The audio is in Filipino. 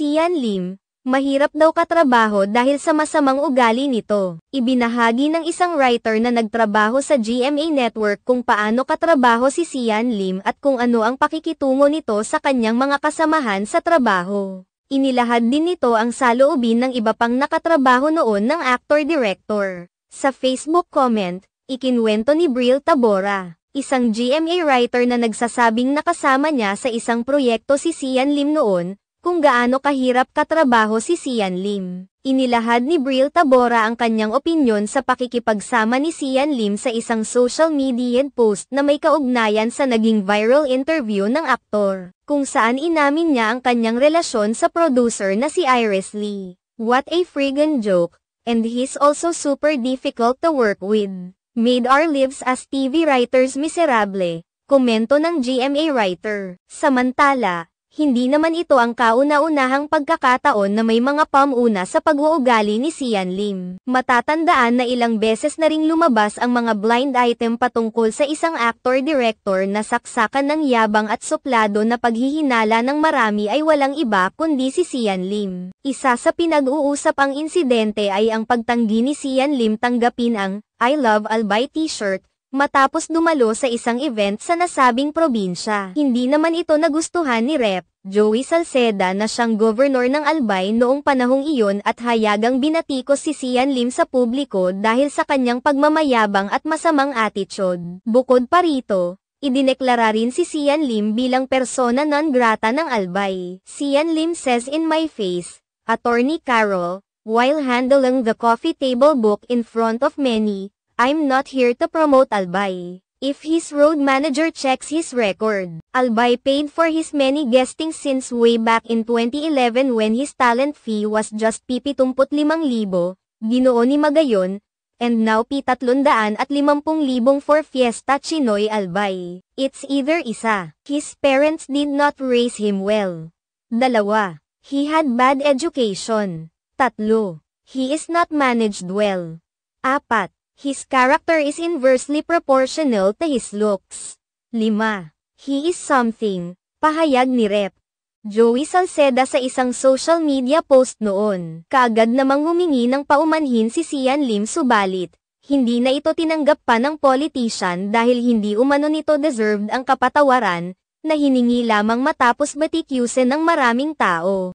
Sian Lim, mahirap daw katrabaho dahil sa masamang ugali nito. Ibinahagi ng isang writer na nagtrabaho sa GMA Network kung paano katrabaho si Sian Lim at kung ano ang pakikitungo nito sa kanyang mga kasamahan sa trabaho. Inilahad din nito ang saloobin ng iba pang nakatrabaho noon ng actor-director. Sa Facebook comment, ikinwento ni Bril Tabora, isang GMA writer na nagsasabing nakasama niya sa isang proyekto si Sian Lim noon, kung gaano kahirap katrabaho si Sian Lim. Inilahad ni Bril Tabora ang kanyang opinyon sa pakikipagsama ni Sian Lim sa isang social media post na may kaugnayan sa naging viral interview ng aktor, kung saan inamin niya ang kanyang relasyon sa producer na si Iris Lee. What a friggin' joke, and he's also super difficult to work with. Made our lives as TV writers miserable, komento ng GMA writer. Samantala, hindi naman ito ang kauna-unahang pagkakataon na may mga pamuna sa pag-uugali ni Sian Lim. Matatandaan na ilang beses na ring lumabas ang mga blind item patungkol sa isang actor-director na saksakan ng yabang at suplado na paghihinala ng marami ay walang iba kundi si Sian Lim. Isa sa pinag-uusap ang insidente ay ang pagtanggi ni Sian Lim tanggapin ang I Love Albay t-shirt matapos dumalo sa isang event sa nasabing probinsya. Hindi naman ito nagustuhan ni Rep. Joey Salceda na siyang gobernur ng Albay noong panahong iyon at hayagang binatikos si Sian Lim sa publiko dahil sa kanyang pagmamayabang at masamang attitude. Bukod pa rito, idineklara rin si Sian Lim bilang persona non grata ng Albay. Sian Lim says in my face, Attorney Carol, while handling the coffee table book in front of many, I'm not here to promote Albay. If his road manager checks his record, Albay paid for his many guestings since way back in 2011 when his talent fee was just ₱75,000, Ginoo ni Magayon, and now ₱350,000 for Fiesta Chinoy Albay. It's either isa, his parents did not raise him well. 2. He had bad education. 3. He is not managed well. 4. His character is inversely proportional to his looks. 5. He is something, pahayag ni Rep. Joey Salceda sa isang social media post noon. Kaagad namang humingi ng paumanhin si Sian Lim subalit, hindi na ito tinanggap pa ng politician dahil hindi umano nito deserved ang kapatawaran, na hiningi lamang matapos batikyusin ng maraming tao.